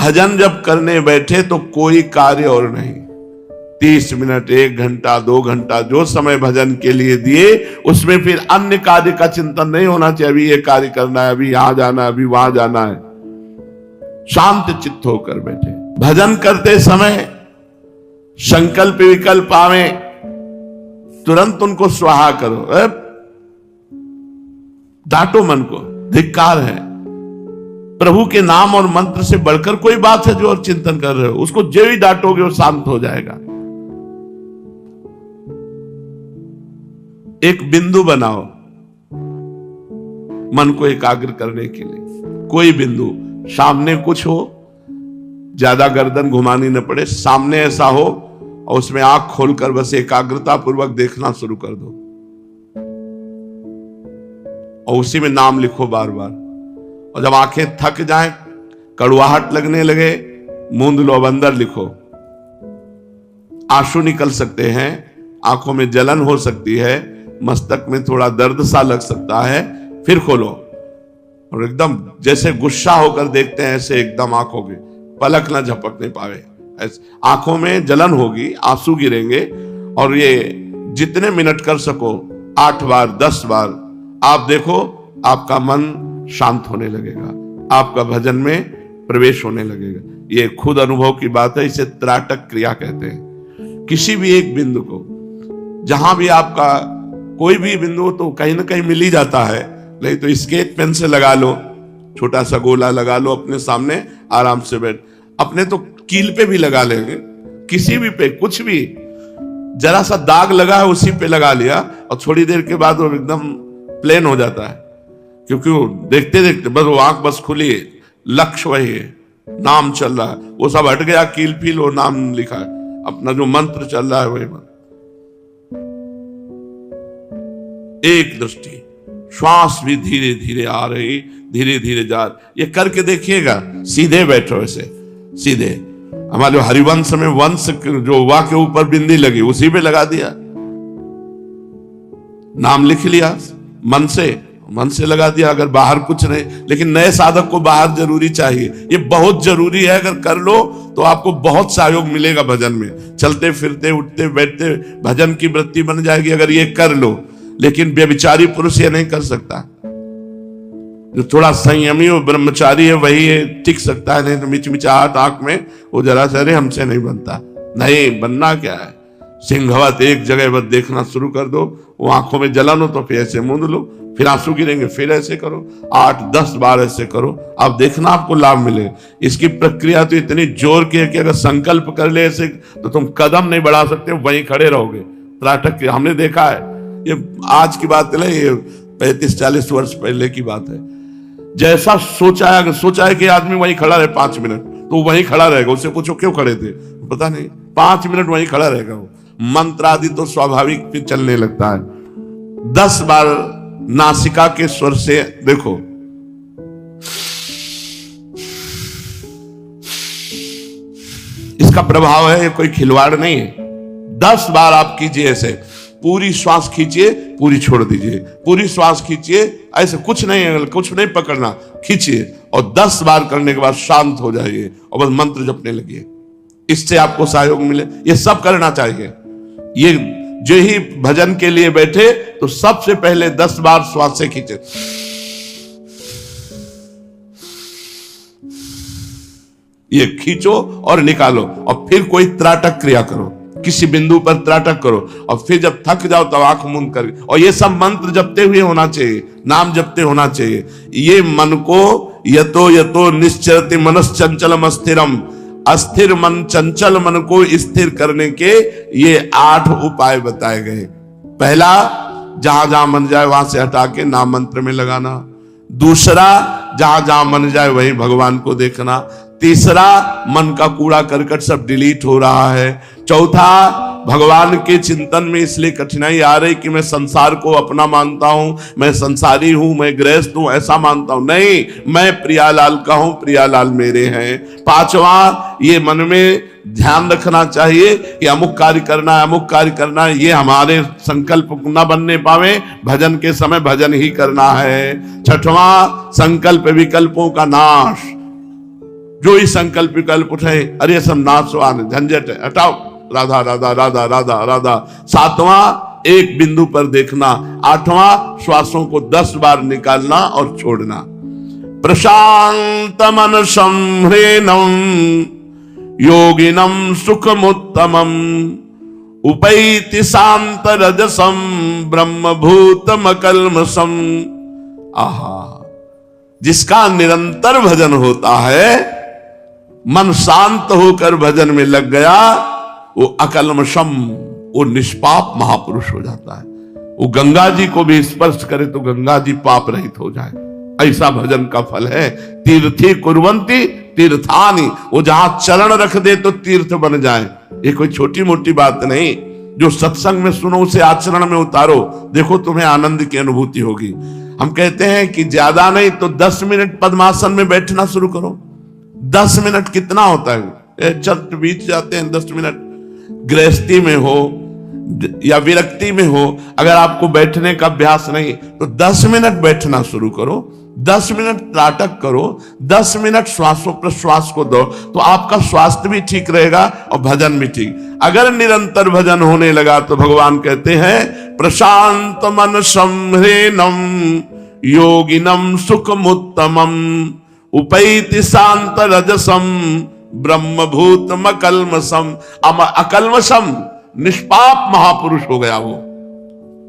भजन जब करने बैठे तो कोई कार्य और नहीं। 30 मिनट, 1 घंटा, 2 घंटा जो समय भजन के लिए दिए, उसमें फिर अन्य कार्य का चिंतन नहीं होना चाहिए। अभी ये कार्य करना है, अभी यहां जाना है, अभी वहां जाना है। शांत चित्त होकर बैठे। भजन करते समय संकल्प विकल्प आवे, तुरंत उनको स्वाहा करो। डांटो मन को, धिक्कार है। प्रभु के नाम और मंत्र से बढ़कर कोई बात है जो और चिंतन कर रहे हो, उसको जो ही डांटोगे वो शांत हो जाएगा। एक बिंदु बनाओ मन को एकाग्र करने के लिए। कोई बिंदु, सामने कुछ हो, ज्यादा गर्दन घुमानी न पड़े, सामने ऐसा हो और उसमें आंख खोलकर बस एकाग्रता पूर्वक देखना शुरू कर दो और उसी में नाम लिखो बार बार। और जब आंखें थक जाएं, कड़वाहट लगने लगे, मूंद लो, अब अंदर लिखो। आंसू निकल सकते हैं, आंखों में जलन हो सकती है, मस्तक में थोड़ा दर्द सा लग सकता है, फिर खोलो और एकदम जैसे गुस्सा होकर देखते हैं ऐसे एकदम आंखों के पलक ना झपकने पावे। आंखों में जलन होगी, आंसू गिरेंगे और ये जितने मिनट कर सको 8 बार 10 बार आप देखो, आपका मन शांत होने लगेगा, आपका भजन में प्रवेश होने लगेगा। ये खुद अनुभव की बात है, इसे त्राटक क्रिया कहते हैं। किसी भी एक बिंदु को, जहां भी आपका कोई भी बिंदु तो कहीं ना कहीं मिल ही जाता है, नहीं तो स्केच पेन से लगा लो, छोटा सा गोला लगा लो अपने सामने, आराम से बैठ। अपने तो कील पे भी लगा लेंगे, किसी भी पे, कुछ भी जरा सा दाग लगा है उसी पे लगा लिया और थोड़ी देर के बाद वो एकदम प्लेन हो जाता है, क्योंकि वो देखते देखते बस वो आंख बस खुली है, लक्ष्य वही है, नाम चल रहा है, वो सब हट गया, कील फील वो नाम लिखा है, अपना जो मंत्र चल रहा है वही मंत्र। एक दृष्टि, श्वास भी धीरे धीरे आ रही, धीरे धीरे जा रही। ये करके देखिएगा, सीधे बैठो ऐसे सीधे। हमारे जो हरिवंश में वंश जो वा के ऊपर बिंदी लगी उसी पे लगा दिया, नाम लिख लिया, मन से लगा दिया। अगर बाहर कुछ नहीं, लेकिन नए साधक को बाहर जरूरी चाहिए, ये बहुत जरूरी है। अगर कर लो तो आपको बहुत सहयोग मिलेगा भजन में, चलते फिरते उठते बैठते भजन की वृत्ति बन जाएगी अगर ये कर लो। लेकिन व्यभिचारी पुरुष ये नहीं कर सकता, जो थोड़ा संयमी और ब्रह्मचारी है वही टिक सकता है, नहीं तो मिचमिचाहट आंख में वो जरा से, अरे हमसे नहीं बनता। नहीं, बनना क्या है, सिंहवत एक जगह बस देखना शुरू कर दो। वो आंखों में जलन हो तो फिर ऐसे मूंद लो, फिर आंसू गिरेंगे, फिर ऐसे करो, 8-10 बार ऐसे करो, आप देखना आपको लाभ मिले। इसकी प्रक्रिया तो इतनी जोर की है कि अगर संकल्प कर ले ऐसे तो तुम कदम नहीं बढ़ा सकते, वहीं खड़े रहोगे। त्राटक की हमने देखा है, ये आज की बात नहीं, ये 35-40 वर्ष पहले की बात है। जैसा सोचा है कि आदमी वहीं खड़ा रहे 5 मिनट, तो वहीं खड़ा रहेगा। उससे पूछो क्यों खड़े थे, पता नहीं, 5 मिनट वहीं खड़ा रहेगा वो। मंत्र आदि तो स्वाभाविक फिर चलने लगता है। 10 बार नासिका के स्वर से देखो, इसका प्रभाव है, कोई खिलवाड़ नहीं है। 10 बार आप कीजिए ऐसे, पूरी श्वास खींचिए, पूरी छोड़ दीजिए, पूरी श्वास खींचिए, ऐसे कुछ नहीं पकड़ना, खींचिए और 10 बार करने के बाद शांत हो जाइए और बस मंत्र जपने लगिए। इससे आपको सहयोग मिले, ये सब करना चाहिए। ये जो ही भजन के लिए बैठे तो सबसे पहले 10 बार श्वास से खींचे, ये खींचो और निकालो और फिर कोई त्राटक क्रिया करो, किसी बिंदु पर त्राटक करो और फिर जब थक जाओ तब आंख मूंद कर, और ये सब मंत्र जपते हुए होना चाहिए, नाम जपते होना चाहिए। ये मन को यतो यतो निश्चरति मनश्चंचलम अस्थिरम, अस्थिर मन, चंचल मन को स्थिर करने के ये 8 उपाय बताए गए। पहला, जहां जहां मन जाए वहां से हटा के नाम मंत्र में लगाना। दूसरा, जहां जहां मन जाए वहीं भगवान को देखना। तीसरा, मन का कूड़ा करकट सब डिलीट हो रहा है। चौथा, भगवान के चिंतन में इसलिए कठिनाई आ रही कि मैं संसार को अपना मानता हूं, मैं संसारी हूं, मैं गृहस्थ हूं, ऐसा मानता हूं। नहीं, मैं प्रियालाल का हूं, प्रियालाल मेरे हैं। पांचवा, ये मन में ध्यान रखना चाहिए कि अमुक कार्य करना है, अमुक कार्य करना है, ये हमारे संकल्प न बनने पावे, भजन के समय भजन ही करना है। छठवां, संकल्प विकल्पों का नाश, जो ही संकल्प विकल्प उठे, अरे सब नाशवान झंझट है, हटाओ, राधा राधा राधा राधा राधा। सातवां एक बिंदु पर देखना। आठवां श्वासों को 10 बार निकालना और छोड़ना। प्रशांत मनसं ह्रेनं योगिनं सुखमुत्तमं उपैति शांत रजसं ब्रह्मभूतमकल्मषम्। आहा, जिसका निरंतर भजन होता है, मन शांत होकर भजन में लग गया, वो अकल्मषम, वो निष्पाप महापुरुष हो जाता है। वो गंगा जी को भी स्पर्श करे तो गंगा जी पाप रहित हो जाए। ऐसा भजन का फल है। तीर्थी कुर्वन्ति तीर्थानि, वो जहां चरण रख दे तो तीर्थ बन जाए। ये कोई छोटी मोटी बात नहीं। जो सत्संग में सुनो उसे आचरण में उतारो, देखो तुम्हें आनंद की अनुभूति होगी। हम कहते हैं कि ज्यादा नहीं तो 10 मिनट पद्मासन में बैठना शुरू करो। 10 मिनट कितना होता है, चट बीत जाते हैं 10 मिनट। गृहस्थी में हो या विरक्ति में हो, अगर आपको बैठने का अभ्यास नहीं तो 10 मिनट बैठना शुरू करो, 10 मिनट नाटक करो, 10 मिनट श्वासों प्रश्वास को दो, तो आपका स्वास्थ्य भी ठीक रहेगा और भजन भी ठीक। अगर निरंतर भजन होने लगा तो भगवान कहते हैं प्रशांत मनसं ह्रेनं योगिनं सुखमुत्तमं उपैति शांत रजसं ब्रह्मभूतमकल्मषम्। अकल्मषम, निष्पाप महापुरुष हो गया वो।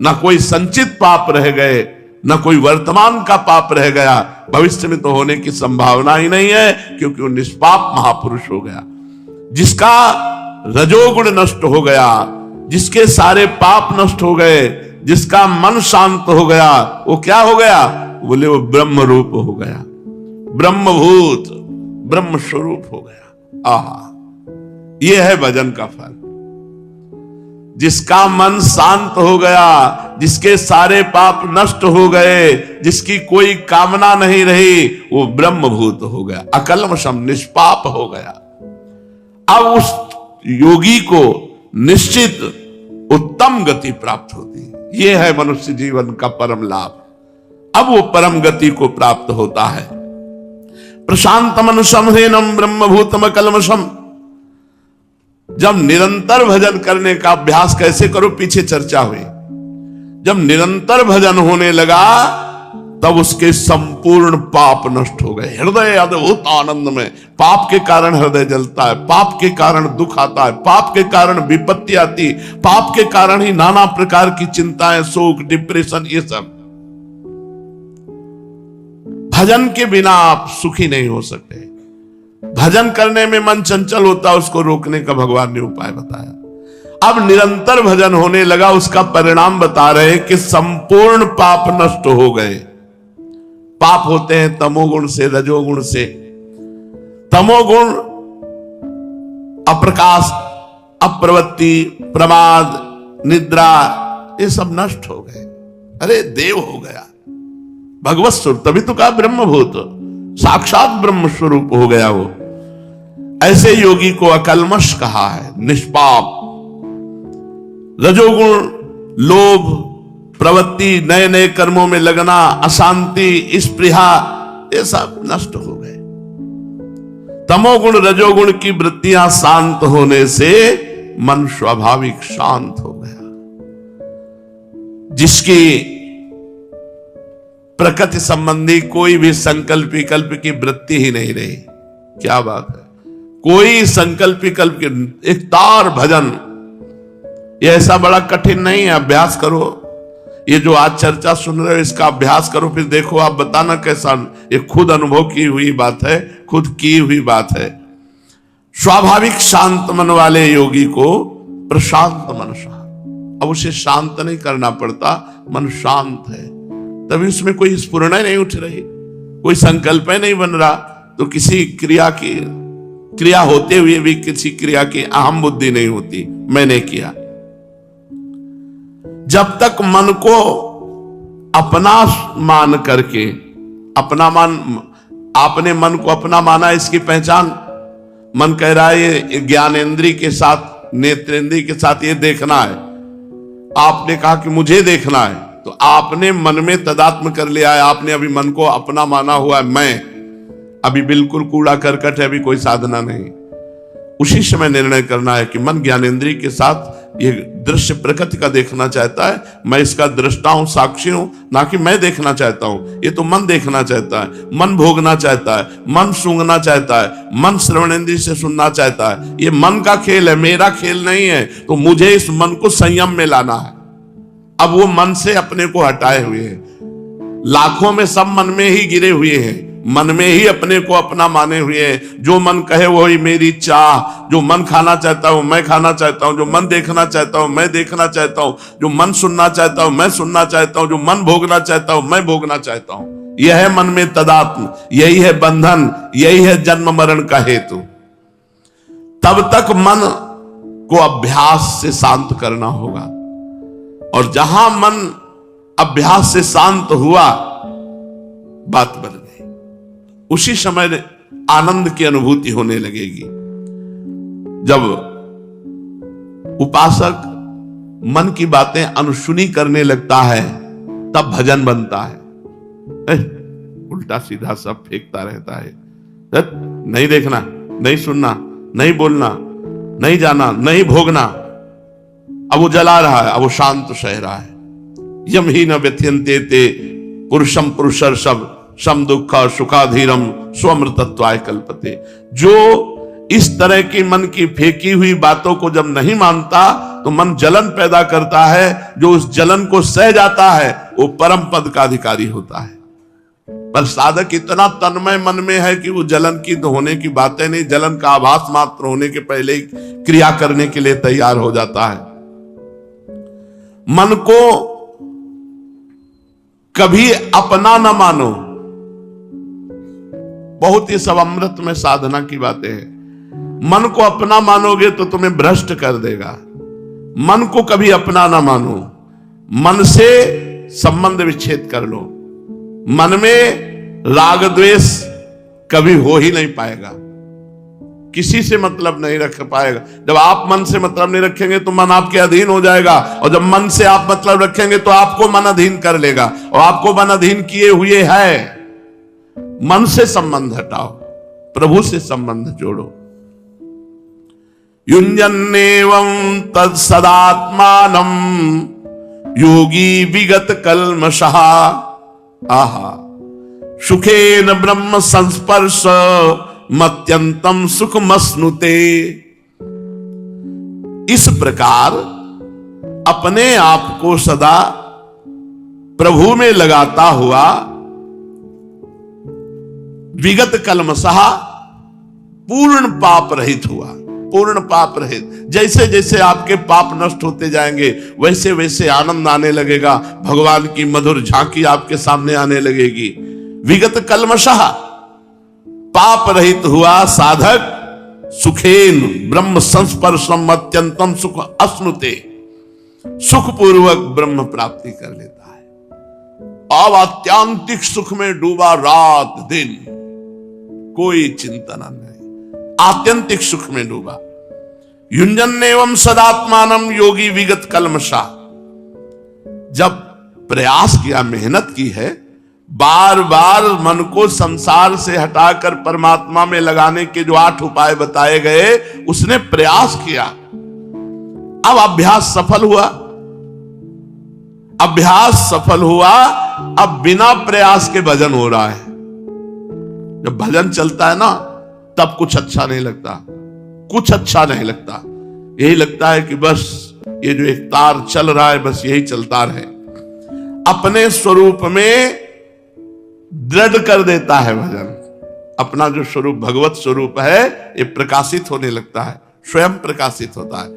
ना कोई संचित पाप रह गए, ना कोई वर्तमान का पाप रह गया, भविष्य में तो होने की संभावना ही नहीं है, क्योंकि वो निष्पाप महापुरुष हो गया। जिसका रजोगुण नष्ट हो गया, जिसके सारे पाप नष्ट हो गए, जिसका मन शांत हो गया, वो क्या हो गया? बोले वो ब्रह्म रूप हो गया, ब्रह्मभूत, ब्रह्म स्वरूप हो गया। आहा, ये है भजन का फल। जिसका मन शांत हो गया, जिसके सारे पाप नष्ट हो गए, जिसकी कोई कामना नहीं रही, वो ब्रह्मभूत हो गया, अकल्मषम, निष्पाप हो गया। अब उस योगी को निश्चित उत्तम गति प्राप्त होती है। यह है मनुष्य जीवन का परम लाभ। अब वो परम गति को प्राप्त होता है। प्रशांत मनसं ह्रेनं ब्रह्मभूतमकल्मषम्। जब निरंतर भजन करने का अभ्यास कैसे करो, पीछे चर्चा हुई। जब निरंतर भजन होने लगा तब उसके संपूर्ण पाप नष्ट हो गए। हृदय अद्भुत आनंद में। पाप के कारण हृदय जलता है, पाप के कारण दुख आता है, पाप के कारण विपत्ति आती, पाप के कारण ही नाना प्रकार की चिंताएं, शोक, डिप्रेशन, ये सब। भजन के बिना आप सुखी नहीं हो सकते। भजन करने में मन चंचल होता है, उसको रोकने का भगवान ने उपाय बताया। अब निरंतर भजन होने लगा, उसका परिणाम बता रहे कि संपूर्ण पाप नष्ट हो गए। पाप होते हैं तमोगुण से, रजोगुण से। तमोगुण अप्रकाश, अप्रवृत्ति, प्रमाद, निद्रा, ये सब नष्ट हो गए। अरे देव हो गया, भगवत स्वरूप, तभी तो कहा ब्रह्मभूत, साक्षात ब्रह्म स्वरूप हो गया वो। ऐसे योगी को अकल्मष कहा है, निष्पाप। रजोगुण, लोभ, प्रवृत्ति, नए नए कर्मों में लगना, अशांति, स्पृहा, ये सब नष्ट हो गए। तमोगुण, रजोगुण की वृत्तियां शांत होने से मन स्वाभाविक शांत हो गया। जिसकी प्रकृति संबंधी कोई भी संकल्प विकल्प की वृत्ति ही नहीं रही। क्या बात है, कोई संकल्प विकल्प के, एक तार भजन, ये ऐसा बड़ा कठिन नहीं है। अभ्यास करो। ये जो आज चर्चा सुन रहे हो, इसका अभ्यास करो, फिर देखो आप बताना कैसा। ये खुद अनुभव की हुई बात है, खुद की हुई बात है। स्वाभाविक शांत मन वाले योगी को प्रशांत मनसा। अब उसे शांत नहीं करना पड़ता, मन शांत है, तभी उसमें कोई स्फुरणा नहीं उठ रही, कोई संकल्प नहीं बन रहा। तो किसी क्रिया होते हुए भी किसी क्रिया की अहम बुद्धि नहीं होती, मैंने किया। जब तक मन को अपना मान करके, अपना मान, आपने मन को अपना माना, इसकी पहचान, मन कह रहा है ये ज्ञानेंद्रिय के साथ, नेत्रेंद्रिय के साथ ये देखना है। आपने कहा कि मुझे देखना है, तो आपने मन में तदात्म कर लिया है। आपने अभी मन को अपना माना हुआ है मैं। अभी बिल्कुल कूड़ा करकट है, अभी कोई साधना नहीं। उसी समय निर्णय करना है कि मन ज्ञानेंद्रिय के साथ ये दृश्य प्रकृति का देखना चाहता है, मैं इसका दृष्टा हूं, साक्षी हूं, ना कि मैं देखना चाहता हूं। ये तो मन देखना चाहता है, मन भोगना चाहता है, मन सूंघना चाहता है, मन श्रवणेंद्रिय से सुनना चाहता है। ये मन का खेल है, मेरा खेल नहीं है। तो मुझे इस मन को संयम में लाना है। अब वो मन से अपने को हटाए हुए हैं, लाखों में सब मन में ही गिरे हुए हैं, मन में ही अपने को अपना माने हुए हैं। जो मन कहे वही मेरी चाह, जो मन खाना चाहता हूं मैं खाना चाहता हूं, जो मन देखना चाहता हूं मैं देखना चाहता हूं, जो मन सुनना चाहता हूं मैं सुनना चाहता हूं, जो मन भोगना चाहता हूं मैं भोगना चाहता हूं। यह है मन में तदात्म, यही है बंधन, यही है जन्म मरण का हेतु। तब तक मन को अभ्यास से शांत करना होगा, और जहां मन अभ्यास से शांत हुआ, बात बदल गई। उसी समय आनंद की अनुभूति होने लगेगी। जब उपासक मन की बातें अनसुनी करने लगता है, तब भजन बनता है। उल्टा सीधा सब फेंकता रहता है, नहीं देखना, नहीं सुनना, नहीं बोलना, नहीं जाना, नहीं भोगना। अब वो जला रहा है, अब वो शांत सह रहा है। यम ही न व्यथ्यन्ते ते पुरुषम पुरुषर सब सम दुख सुखाधीरम स्वमृतत्वाय कल्पते। जो इस तरह की मन की फेंकी हुई बातों को जब नहीं मानता, तो मन जलन पैदा करता है। जो उस जलन को सह जाता है, वो परम पद का अधिकारी होता है। पर साधक इतना तन्मय मन में है कि वो जलन की होने की बातें नहीं, जलन का आभास मात्र होने के पहले ही क्रिया करने के लिए तैयार हो जाता है। मन को कभी अपना न मानो। बहुत ही सब अमृत में साधना की बातें हैं। मन को अपना मानोगे तो तुम्हें भ्रष्ट कर देगा। मन को कभी अपना ना मानो, मन से संबंध विच्छेद कर लो। मन में राग द्वेष कभी हो ही नहीं पाएगा, किसी से मतलब नहीं रख पाएगा। जब आप मन से मतलब नहीं रखेंगे तो मन आपके अधीन हो जाएगा, और जब मन से आप मतलब रखेंगे तो आपको मन अधीन कर लेगा, और आपको मन अधीन किए हुए है। मन से संबंध हटाओ, प्रभु से संबंध जोड़ो। युञ्जन्नेवं तत् सदात्मानं योगी विगत कल्मषः। आहा, सुखेन ब्रह्म संस्पर्श मत्यंतम सुखमश्नुते। इस प्रकार अपने आप को सदा प्रभु में लगाता हुआ विगत कल्मषः, पूर्ण पाप रहित हुआ। पूर्ण पाप रहित, जैसे जैसे आपके पाप नष्ट होते जाएंगे, वैसे वैसे आनंद आने लगेगा। भगवान की मधुर झांकी आपके सामने आने लगेगी। विगत कल्मषः, पाप रहित हुआ साधक सुखेन ब्रह्म संस्पर्शम अत्यंतम सुख अश्नुते, सुखपूर्वक ब्रह्म प्राप्ति कर लेता है। अब आत्यांतिक सुख में डूबा, रात दिन कोई चिंता नहीं, आत्यंतिक सुख में डूबा। युञ्जन्नेवं सदात्मानं योगी विगत कल्मषः। जब प्रयास किया, मेहनत की है, बार बार मन को संसार से हटाकर परमात्मा में लगाने के जो 8 उपाय बताए गए, उसने प्रयास किया। अब अभ्यास सफल हुआ, अभ्यास सफल हुआ। अब बिना प्रयास के भजन हो रहा है। जब भजन चलता है ना, तब कुछ अच्छा नहीं लगता, कुछ अच्छा नहीं लगता। यही लगता है कि बस ये जो एक तार चल रहा है, बस यही चलता रहे। अपने स्वरूप में दृढ़ कर देता है भजन। अपना जो स्वरूप भगवत स्वरूप है, ये प्रकाशित होने लगता है, स्वयं प्रकाशित होता है।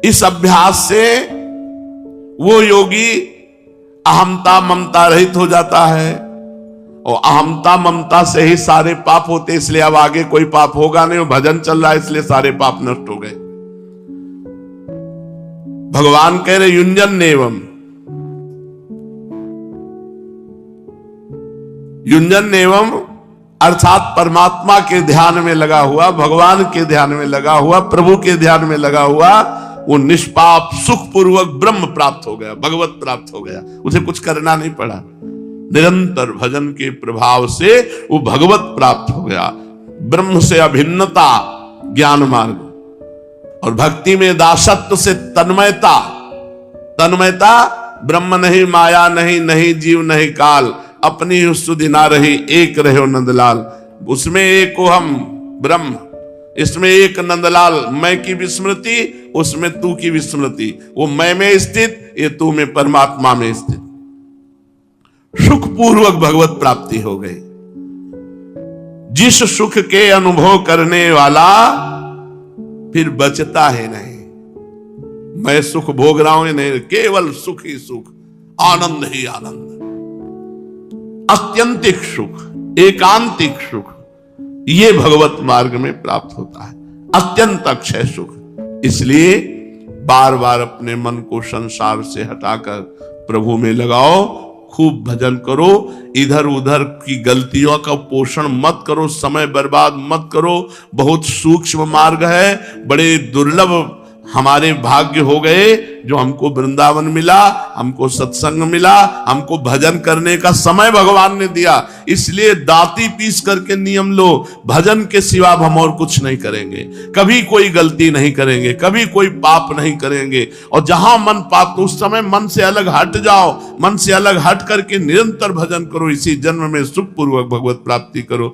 इस अभ्यास से वो योगी अहमता ममता रहित हो जाता है, और अहमता ममता से ही सारे पाप होते, इसलिए अब आगे कोई पाप होगा नहीं। भजन चल रहा है, इसलिए सारे पाप नष्ट हो गए। भगवान कह रहे युञ्जन्नेवं, युञ्जन्नेवं अर्थात परमात्मा के ध्यान में लगा हुआ, भगवान के ध्यान में लगा हुआ, प्रभु के ध्यान में लगा हुआ, वो निष्पाप सुखपूर्वक ब्रह्म प्राप्त हो गया, भगवत प्राप्त हो गया। उसे कुछ करना नहीं पड़ा। निरंतर भजन के प्रभाव से वो भगवत प्राप्त हो गया। ब्रह्म से अभिन्नता ज्ञान मार्ग, और भक्ति में दासत्व से तन्मयता। तन्मयता ब्रह्म नहीं, माया नहीं, नहीं जीव नहीं काल, अपनी सुधि ना रही, एक रहे नंदलाल। उसमें एक को हम ब्रह्म, इसमें एक नंदलाल, मैं की विस्मृति, उसमें तू की विस्मृति। वो मैं में स्थित, ये तू में, परमात्मा में स्थित। सुख पूर्वक भगवत प्राप्ति हो गई। जिस सुख के अनुभव करने वाला फिर बचता है नहीं। मैं सुख भोग रहा हूं नहीं, केवल सुख ही सुख, आनंद ही आनंद, अत्यंतिक सुख, एकांतिक सुख, ये भगवत मार्ग में प्राप्त होता है, अत्यंत अक्षय सुख। इसलिए बार बार अपने मन को संसार से हटाकर प्रभु में लगाओ, खूब भजन करो, इधर उधर की गलतियों का पोषण मत करो, समय बर्बाद मत करो। बहुत सूक्ष्म मार्ग है, बड़े दुर्लभ हमारे भाग्य हो गए जो हमको वृंदावन मिला, हमको सत्संग मिला, हमको भजन करने का समय भगवान ने दिया। इसलिए दाती पीस करके नियम लो, भजन के सिवा हम और कुछ नहीं करेंगे, कभी कोई गलती नहीं करेंगे, कभी कोई पाप नहीं करेंगे। और जहां मन पाप, तो उस समय मन से अलग हट जाओ, मन से अलग हट करके निरंतर भजन करो। इसी जन्म में सुखपूर्वक भगवत प्राप्ति करो।